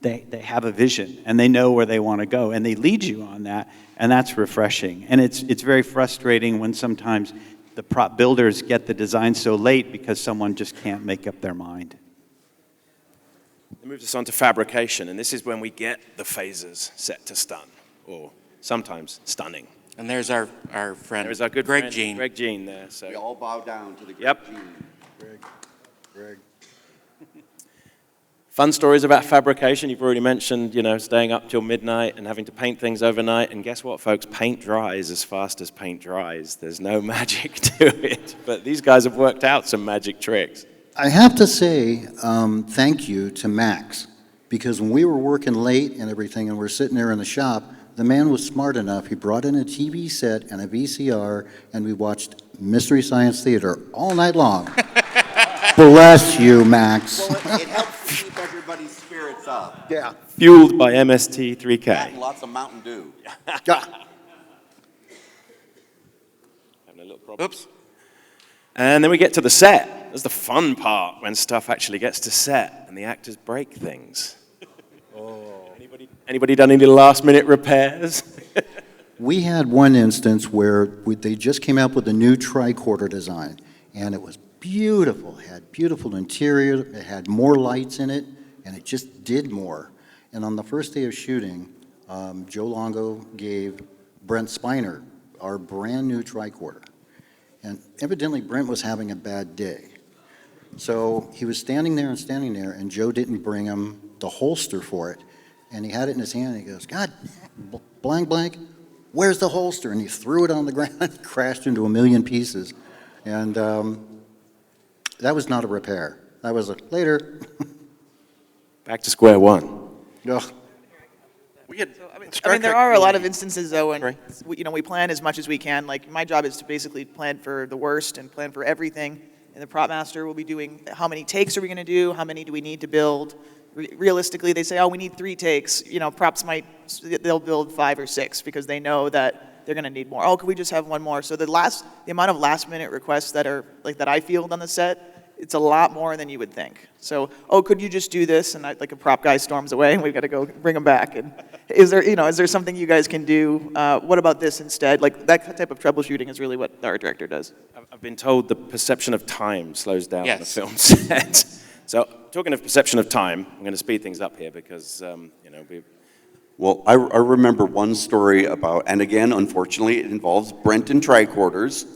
they have a vision, and they know where they want to go, and they lead you on that, and that's refreshing. And it's very frustrating when sometimes the prop builders get the design so late because someone just can't make up their mind. It moves us on to fabrication, and this is when we get the phasers set to stun, or sometimes stunning. And there's our friend, There's our good Greg friend, Jean. Greg Jean there. So. We all bow down to the Greg Yep. Jean. Greg. Fun stories about fabrication. You've already mentioned, staying up till midnight and having to paint things overnight. And guess what, folks? Paint dries as fast as paint dries. There's no magic to it. But these guys have worked out some magic tricks. I have to say thank you to Max, because when we were working late and everything and we're sitting there in the shop, the man was smart enough. He brought in a TV set and a VCR, and we watched Mystery Science Theater all night long. Bless you, Max. Well, it helps keep everybody's spirits up. Yeah. Fueled by MST3K. And lots of Mountain Dew. Yeah. Having a little problem. Oops. And then we get to the set. That's the fun part when stuff actually gets to set and the actors break things. Oh. Anybody done any last-minute repairs? We had one instance where they just came out with a new tricorder design, and it was beautiful. It had beautiful interior, it had more lights in it, and it just did more. And on the first day of shooting, Joe Longo gave Brent Spiner our brand new tricorder. And evidently Brent was having a bad day. So he was standing there, and Joe didn't bring him the holster for it. And he had it in his hand, and he goes, God, blank, blank, where's the holster? And he threw it on the ground, crashed into a million pieces. And that was not a repair. That was a later. back to square one. Ugh. We had I mean, there are a lot of instances, though, when we plan as much as we can. Like, my job is to basically plan for the worst and plan for everything. And the prop master will be doing how many takes are we going to do? How many do we need to build? Realistically, they say, oh, we need 3 takes. Props they'll build 5 or 6 because they know that they're going to need more. Oh, could we just have one more? So the amount of last-minute requests that I field on the set, it's a lot more than you would think. So, oh, could you just do this? And a prop guy storms away, and we've got to go bring him back. And is there something you guys can do? What about this instead? Like, that type of troubleshooting is really what the art director does. I've been told the perception of time slows down on the Yes. film set. So, talking of perception of time, I'm going to speed things up here because, Well, I remember one story about, and again, unfortunately, it involves Brent and tricorders.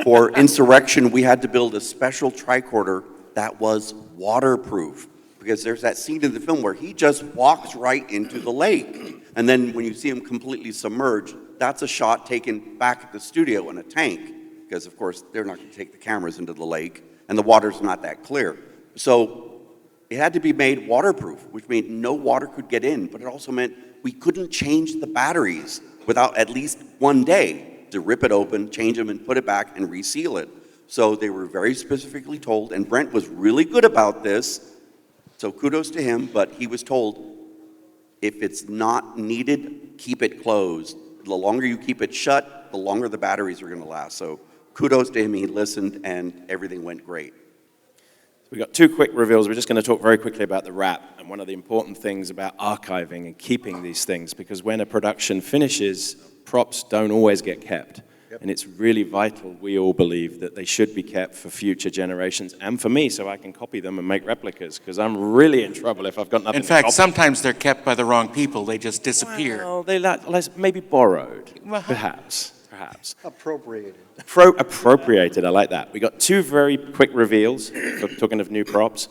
For Insurrection, we had to build a special tricorder that was waterproof, because there's that scene in the film where he just walks right into the lake. And then when you see him completely submerged, that's a shot taken back at the studio in a tank, because of course they're not going to take the cameras into the lake, and the water's not that clear. So it had to be made waterproof, which meant no water could get in, but it also meant we couldn't change the batteries without at least one day to rip it open, change them, and put it back and reseal it. So they were very specifically told, and Brent was really good about this, so kudos to him, but he was told, if it's not needed, keep it closed. The longer you keep it shut, the longer the batteries are going to last. So kudos to him, he listened, and everything went great. We've got 2 quick reveals. We're just going to talk very quickly about the wrap and one of the important things about archiving and keeping these things, because when a production finishes, props don't always get kept. Yep. And it's really vital, we all believe, that they should be kept for future generations and for me, so I can copy them and make replicas, because I'm really in trouble if I've got nothing In to fact, copy. sometimes they're kept by the wrong people. They just disappear. Well, they maybe borrowed, Well, perhaps. Appropriated. Appropriated, I like that. We got 2 very quick reveals, talking of new props,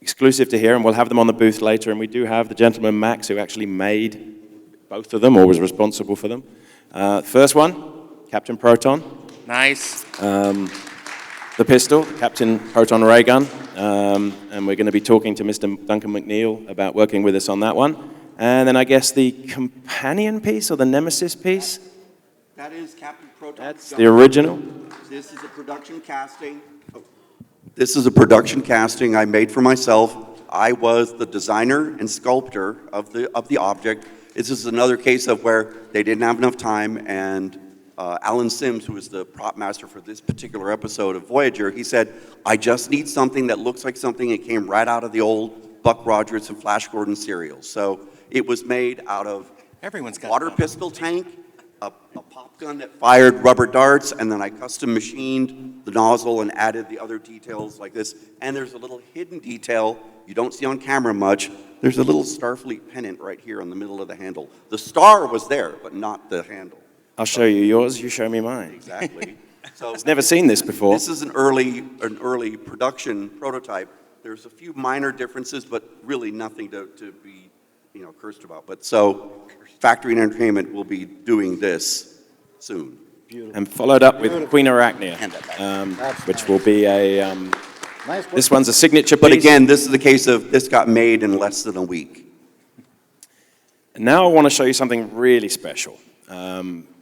exclusive to here, and we'll have them on the booth later, and we do have the gentleman, Max, who actually made both of them, or was responsible for them. First one, Captain Proton. Nice. The pistol, Captain Proton Ray Gun, and we're going to be talking to Mr. Duncan McNeil about working with us on that one. And then I guess the companion piece, or the nemesis piece? That is Captain Proton. That's the original. This is a production casting. This is a production casting I made for myself. I was the designer and sculptor of the object. This is another case of where they didn't have enough time, and Alan Sims, who was the prop master for this particular episode of Voyager, he said, I just need something that looks like something that came right out of the old Buck Rogers and Flash Gordon serials. So it was made out of water pistol tank, a pop gun that fired rubber darts, and then I custom machined the nozzle and added the other details like this. And there's a little hidden detail you don't see on camera much. There's a little Starfleet pennant right here on the middle of the handle. The star was there, but not the handle. I'll show you yours, you show me mine. Exactly. So I've never seen this before. This is an early production prototype. There's a few minor differences, but really nothing to be cursed about. But so Factory and Entertainment will be doing this soon. And followed up with Queen Arachnia, which will be a, this one's a signature piece. But again, this is the case of this got made in less than a week. And now I want to show you something really special.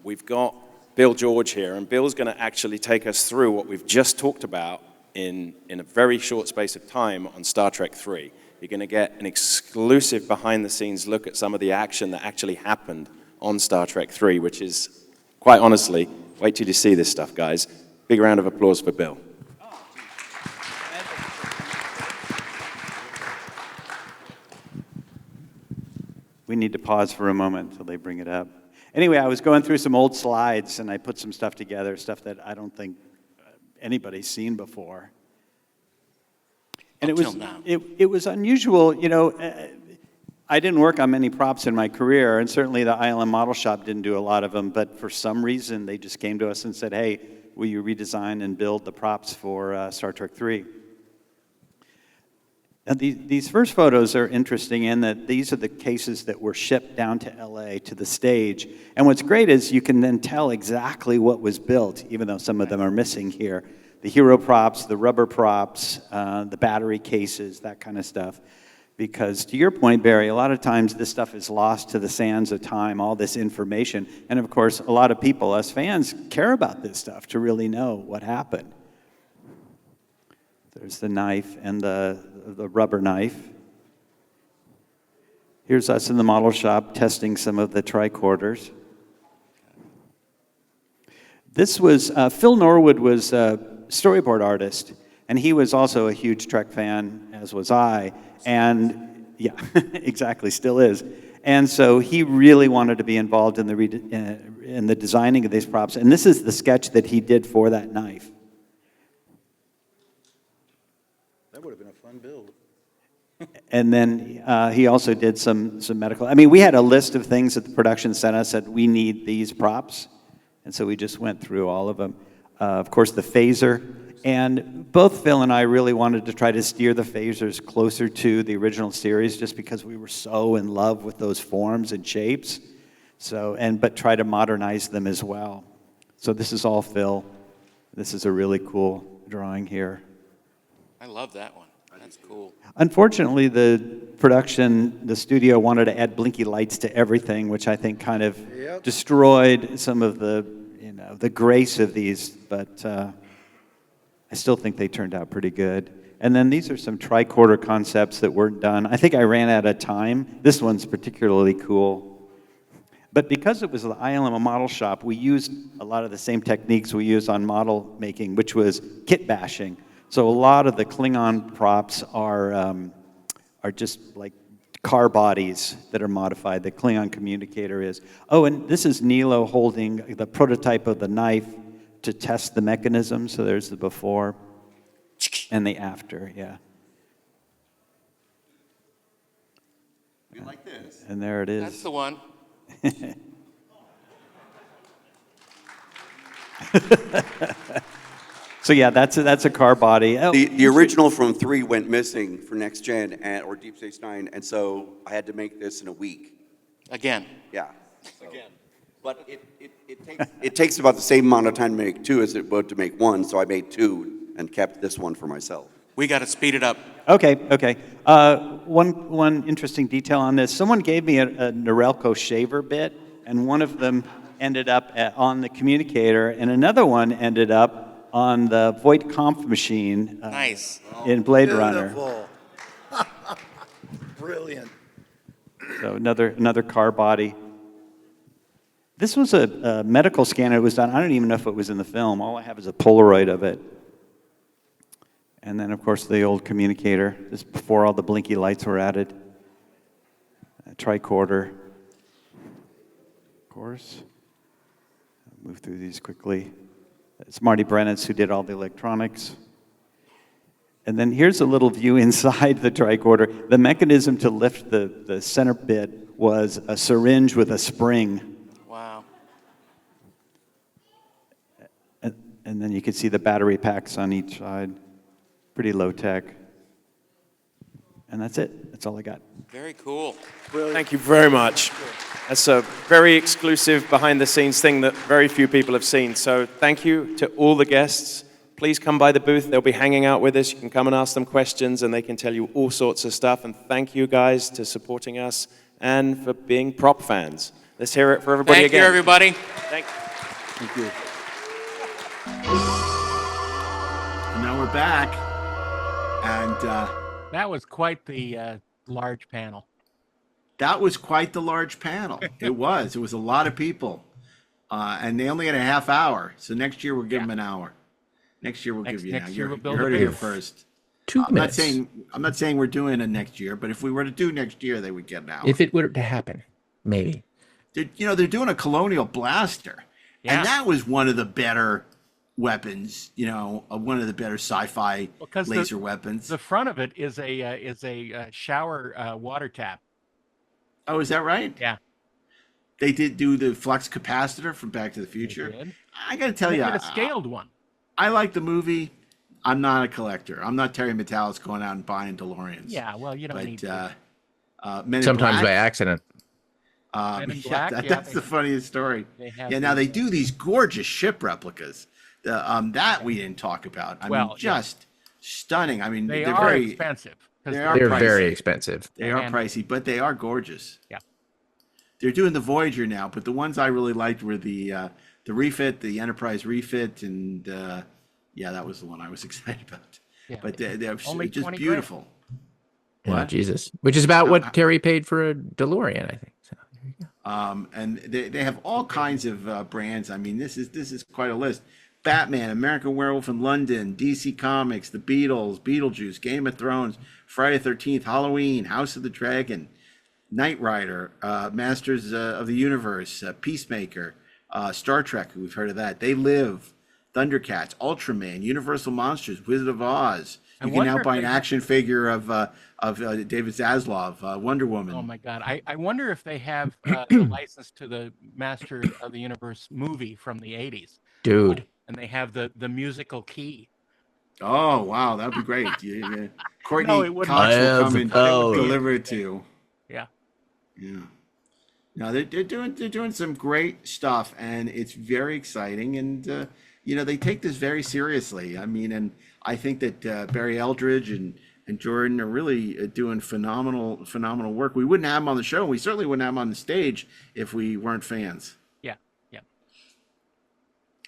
We've got Bill George here, and Bill's going to actually take us through what we've just talked about in a very short space of time on Star Trek 3. You're going to get an exclusive behind-the-scenes look at some of the action that actually happened on Star Trek 3, which is, quite honestly, wait till you see this stuff, guys. Big round of applause for Bill. We need to pause for a moment until they bring it up. Anyway, I was going through some old slides, and I put some stuff together, stuff that I don't think anybody's seen before. And it was unusual, I didn't work on many props in my career, and certainly the ILM Model Shop didn't do a lot of them, but for some reason they just came to us and said, hey, will you redesign and build the props for Star Trek 3? Now, these first photos are interesting in that these are the cases that were shipped down to LA to the stage. And what's great is you can then tell exactly what was built, even though some of them are missing here. The hero props, the rubber props, the battery cases, that kind of stuff. Because to your point, Barry, a lot of times this stuff is lost to the sands of time, all this information. And of course, a lot of people, us fans, care about this stuff to really know what happened. There's the knife and the rubber knife. Here's us in the model shop testing some of the tricorders. This was, Phil Norwood was a storyboard artist, and he was also a huge Trek fan, as was I. And yeah, exactly, still is. And so he really wanted to be involved in the designing of these props. And this is the sketch that he did for that knife. That would have been a fun build. And then he also did some medical. I mean, we had a list of things that the production sent us that we need these props. And so we just went through all of them. Of course, the phaser. And both Phil and I really wanted to try to steer the phasers closer to the original series just because we were so in love with those forms and shapes. But try to modernize them as well. So this is all Phil. This is a really cool drawing here. I love that one. That's cool. Unfortunately, the studio wanted to add blinky lights to everything, which I think kind of destroyed some of the grace of these, but I still think they turned out pretty good. And then these are some tricorder concepts that weren't done. I think I ran out of time. This one's particularly cool. But because it was the ILM model shop, we used a lot of the same techniques we use on model making, which was kit bashing. So a lot of the Klingon props are just like car bodies that are modified. The Klingon communicator is. Oh, and this is Nilo holding the prototype of the knife to test the mechanism. So there's the before and the after, yeah. You like this? And there it is. That's the one. So yeah, that's a car body. Oh, The original from 3 went missing for Next Gen or Deep Space Nine, and so I had to make this in a week. Again. Yeah. Again. But it takes about the same amount of time to make 2 as it would to make 1, so I made 2 and kept this one for myself. We got to speed it up. Okay. One interesting detail on this. Someone gave me a Norelco shaver bit, and one of them ended up on the communicator, and another one ended up on the Voight Kampf machine Nice. in Blade Runner. Beautiful. Brilliant. So another car body. This was a medical scanner that was done. I don't even know if it was in the film. All I have is a Polaroid of it. And then, of course, the old communicator. This is before all the blinky lights were added. A tricorder. Of course. I'll move through these quickly. It's Marty Brennitz who did all the electronics. And then here's a little view inside the tricorder. The mechanism to lift the center bit was a syringe with a spring. Wow. And then you can see the battery packs on each side. Pretty low tech. And that's it. That's all I got. Very cool. Thank you very much. That's a very exclusive behind-the-scenes thing that very few people have seen. So thank you to all the guests. Please come by the booth. They'll be hanging out with us. You can come and ask them questions, and they can tell you all sorts of stuff. And thank you guys to supporting us and for being prop fans. Let's hear it for everybody Thank again. you, everybody. Thank you. Thank you. And now we're back. And That was quite the large panel. that was quite the large panel. It was. It was a lot of people. And they only had a half hour. So next year we'll give them an hour. Next year we'll give you an hour. next year we'll You build heard a it here booth. first. 2 minutes. I'm not saying we're doing it next year, but if we were to do next year, they would get an hour. If it were to happen, maybe. They're doing a Colonial blaster. Yeah. And that was one of the better weapons, one of the better sci-fi Because laser weapons. The front of it is a shower water tap. Oh, is that right? Yeah. They did do the flux capacitor from Back to the Future. did. I got to tell They you, did a scaled one. I like the movie. I'm not a collector. I'm not Terry Metalis going out and buying DeLoreans. Yeah, well, you don't need But to. Men in Sometimes Black, by accident. Men in Black, that's they- the funniest story. they have Yeah, now these, they do these gorgeous ship replicas. That we didn't talk about. I Well, mean, just stunning. I mean, They they're are very expensive. 'Cause They are They're pricey. very expensive. They are And- pricey, but they are gorgeous. Yeah. They're doing the Voyager now, but the ones I really liked were the refit, the Enterprise refit, and yeah, that was the one I was excited about. Yeah. But they're Only just 20 grand. beautiful. Oh, What? Jesus. Which is about what Terry paid for a DeLorean, I think. So, there you go. And they have all kinds of brands. I mean, this is quite a list. Batman, American Werewolf in London, DC Comics, The Beatles, Beetlejuice, Game of Thrones, Friday the 13th, Halloween, House of the Dragon, Knight Rider, Masters of the Universe, Peacemaker, Star Trek, we've heard of that. They Live, Thundercats, Ultraman, Universal Monsters, Wizard of Oz. You can now wonder buy if an they- action figure of David Zaslav, Wonder Woman. Oh my God! I wonder if they have the license to the Master of the Universe movie from the '80s, Dude. and they have the musical key. Oh wow, that'd be great. Courtney No, it wouldn't. Cox I will have come the and power. deliver it to you. Yeah. Yeah. No, they're doing some great stuff, and it's very exciting. And they take this very seriously. I mean, and I think that Barry Eldridge and Jordan are really doing phenomenal work. We wouldn't have them on the show. We certainly wouldn't have them on the stage if we weren't fans. Yeah. Yeah.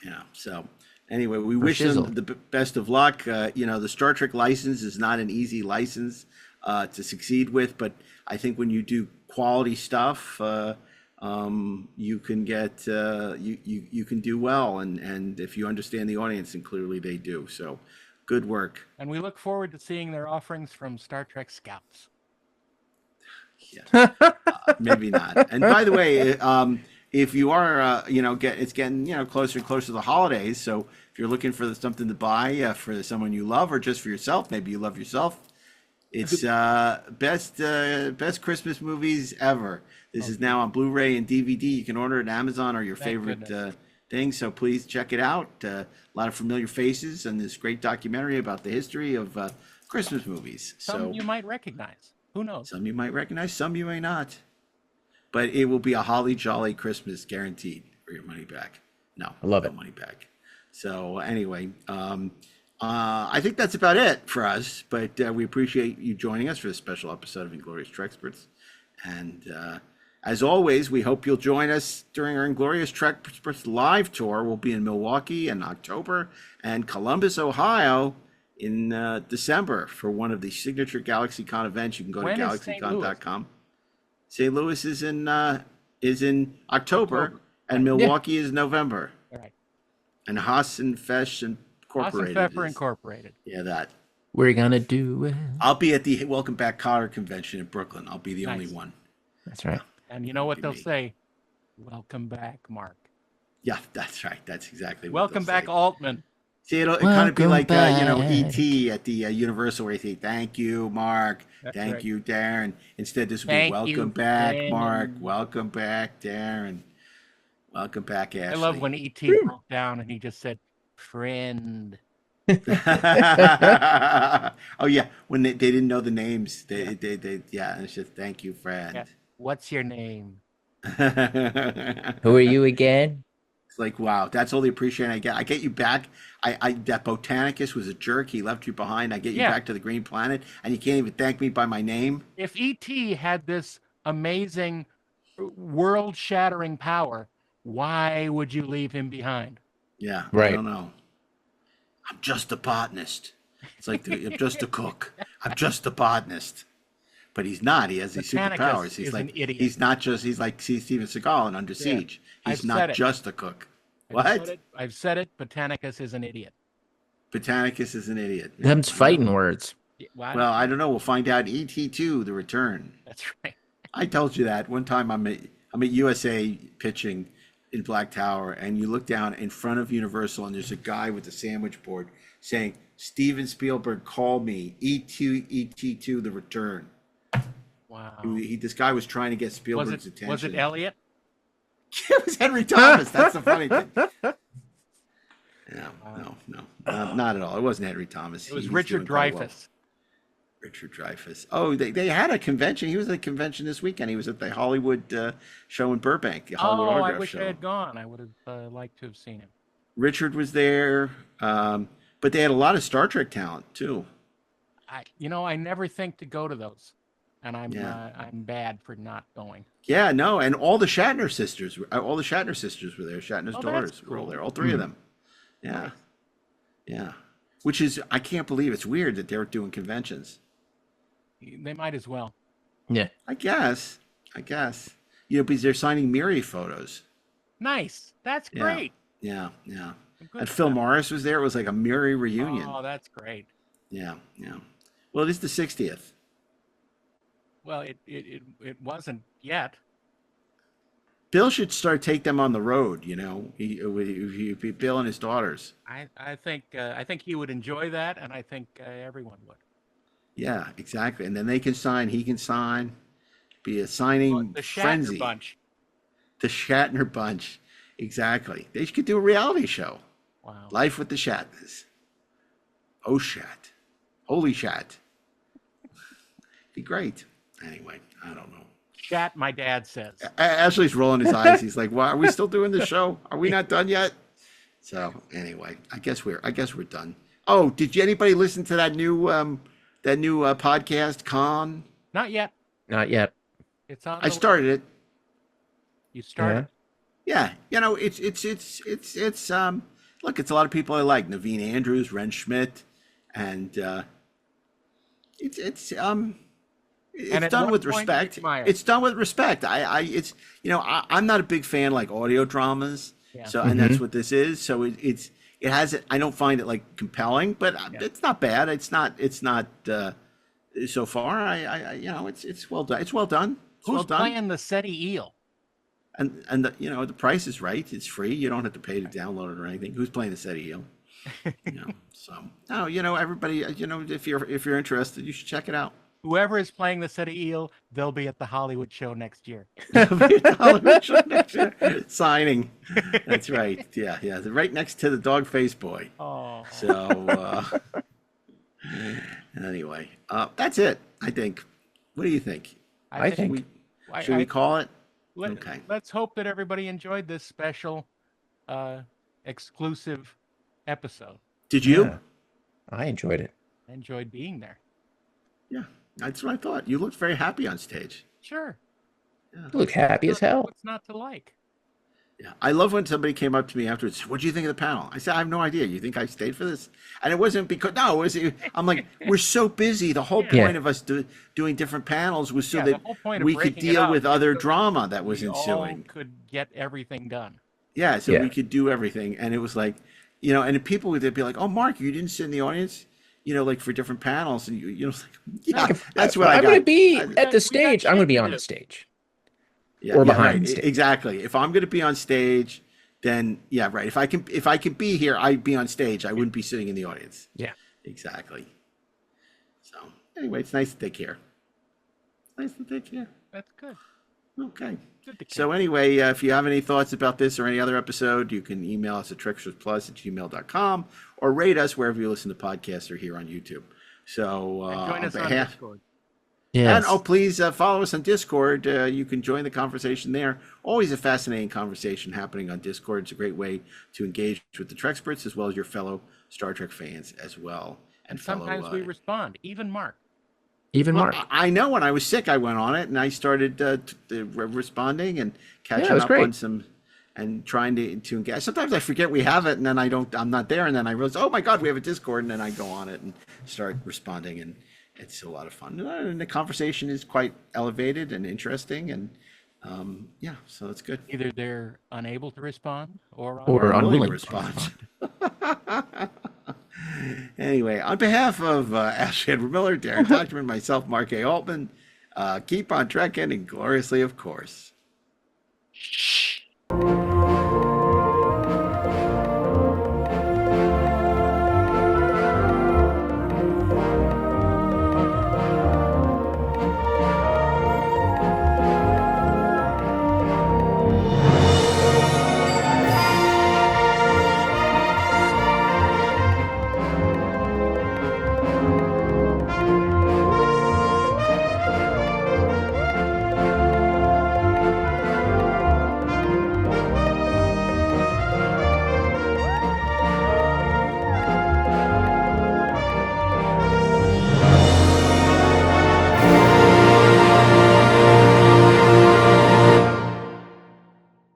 Yeah. So anyway, we wish them the best of luck. The Star Trek license is not an easy license to succeed with, but I think when you do quality stuff, you can get you can do well, and if you understand the audience, and clearly they do. So, good work. And we look forward to seeing their offerings from Star Trek Scouts. Yeah, maybe not. And by the way, if you are, it's getting closer and closer to the holidays. So if you're looking for something to buy for someone you love, or just for yourself, maybe you love yourself. It's best Christmas movies ever. This is now on Blu-ray and DVD. You can order it at Amazon or your favorite thing. So please check it out. A lot of familiar faces and this great documentary about the history of Christmas movies. Some you might recognize. Who knows? Some you might recognize, some you may not. But it will be a holly jolly Christmas, guaranteed, for your money back. No, I love no it. money back. So anyway, I think that's about it for us. But we appreciate you joining us for this special episode of Inglorious Treksperts. And as always, we hope you'll join us during our Inglorious Treksperts live tour. We'll be in Milwaukee in October and Columbus, Ohio in December for one of the signature GalaxyCon events. You can go When to is St. galaxycon.com. St. Louis is in October, and Milwaukee is November. All right. And Haas and Fesh Incorporated. Haas and Pfeffer is- Incorporated. Yeah, that. We're gonna do it. I'll be at the Welcome Back Cotter convention in Brooklyn. I'll be the only Nice. one. That's right. And you know what they'll me. say? Welcome back, Mark. Yeah, that's right. That's exactly what Welcome they'll back, say. Altman. See, it'll kind of be Welcome like, back. E.T. at the Universal, where they say, thank you, Mark. Thank right. you, Darren. Instead, this will be, Thank welcome you, back, Darren. Mark. Welcome back, Darren. Welcome back, Ashley. I love when E.T. broke down and he just said, friend. Oh, yeah. When they didn't know the names. They and it's just, thank you, friend. Yeah. What's your name? Who are you again? It's like, wow, that's all the appreciation I get. I get you back. That Botanicus was a jerk. He left you behind. I get you Yeah. back to the Green Planet, and you can't even thank me by my name. If E.T. had this amazing world-shattering power, why would you leave him behind? Yeah, Right. I don't know. I'm just a botanist. It's like I'm just a cook. I'm just a botanist. But he's not. He has these Botanicus superpowers. He's is like an idiot. he's not just. He's like Steven Seagal in Under Siege. He's I've not said it. just a cook. I've What? said it. I've said it. Botanicus is an idiot. Botanicus is an idiot. Them's fighting words. Yeah, Well, I don't know. We'll find out. ET2, The Return. that's right. I told you that one time. I'm at USA pitching in Black Tower, and you look down in front of Universal, and there's a guy with a sandwich board saying, "Steven Spielberg called me. ET2, The Return." Wow. This guy was trying to get Was Spielberg's it attention. was it Elliot? It was Henry Thomas. That's the funny thing. No, not at all. It wasn't Henry Thomas. It was He's Richard doing quite well. Dreyfuss. Richard Dreyfuss. Oh, they had a convention. He was at a convention this weekend. He was at the Hollywood show in Burbank, the Hollywood Oh, I Autograph wish show. I had gone. I would have liked to have seen him. Richard was there, but they had a lot of Star Trek talent too. I never think to go to those, and I'm Yeah. I'm bad for not going. Yeah, no, and all the Shatner sisters, all the Shatner sisters were there. Shatner's Oh, that's daughters were all cool. there, all three of them. Yeah, yeah. Which is, I can't believe it's weird that they're doing conventions. They might as well. Yeah. I guess. Because they're signing Miri photos. Nice. That's Yeah. great. Yeah. Good And Phil stuff. Morris was there. It was like a Miri reunion. Oh, that's great. Yeah. Well, it is the 60th. Well, it wasn't yet. Bill should take them on the road. Bill and his daughters. I think he would enjoy that, and I think everyone would. Yeah, exactly. And then they can sign. He can sign. Be a signing The Shatner frenzy. bunch. The Shatner bunch. Exactly. They could do a reality show. Wow. Life with the Shatners. Oh, Shat. Holy Shat. Be great. Anyway, I don't know. Shat, my dad says. Ashley's rolling his eyes. He's like, "Why are we still doing the show? Are we not done yet?" So anyway, I guess we're done. Oh, did anybody listen to that new podcast, Con? Not yet. Not yet. It's on. I started it. You started. Yeah, it's look, it's a lot of people I like. Naveen Andrews, Ren Schmidt, and it's at done what with point respect. did you admire? It's done with respect. I'm not a big fan like audio dramas. Yeah. So and that's what this is. So it has. I don't find it like compelling, but it's not bad. It's not. So far, it's well done. It's well done. It's Who's well done. playing the SETI eel? And the price is right. It's free. You don't have to pay to download it or anything. Who's playing the SETI eel? So no, everybody. If you're interested, you should check it out. Whoever is playing the SETI eel, they'll be at the Hollywood show next year. Signing. That's right. Yeah. Right next to the dog face boy. Oh. So anyway, that's it. I think. What do you think? I think. Should we call it? Okay. Let's hope that everybody enjoyed this special, exclusive episode. Did you? Yeah. I enjoyed it. I enjoyed being there. Yeah, that's what I thought. You looked very happy on stage. Sure. You look happy as hell. What's not to like? Yeah, I love when somebody came up to me afterwards. What do you think of the panel? I said, I have no idea. You think I stayed for this? And it wasn't because I'm like, we're so busy. The whole point of us doing different panels was so that we could deal with other drama that was ensuing. All could get everything done. Yeah, so we could do everything, and it was like, and people would be like, "Oh, Mark, you didn't sit in the audience." Like for different panels, and that's what I'm going to be at the stage. I'm going to be on the stage. Or behind stage. Exactly. If I'm going to be on stage, then right. If I can be here, I'd be on stage. I wouldn't be sitting in the audience. Yeah. Exactly. So anyway, it's nice to take care. That's good. Okay. So anyway, if you have any thoughts about this or any other episode, you can email us at trekspertsplus@gmail.com or rate us wherever you listen to podcasts or here on YouTube. So join us on Discord. Yes. And please follow us on Discord. You can join the conversation there. Always a fascinating conversation happening on Discord. It's a great way to engage with the Treksperts as well as your fellow Star Trek fans as well. And sometimes we respond, even Mark. Mark. I know when I was sick, I went on it and I started responding and catching up on some and trying to engage. Sometimes I forget we have it and then I'm not there. And then I realize, oh my God, we have a Discord. And then I go on it and start responding, and it's a lot of fun. And the conversation is quite elevated and interesting. And so it's good. Either they're unable to respond or unwilling to respond. Anyway, on behalf of Ashley Edward Miller, Darren DOCHTERMAN, myself, Mark A. Altman, keep on trekking and gloriously, of course. Shh.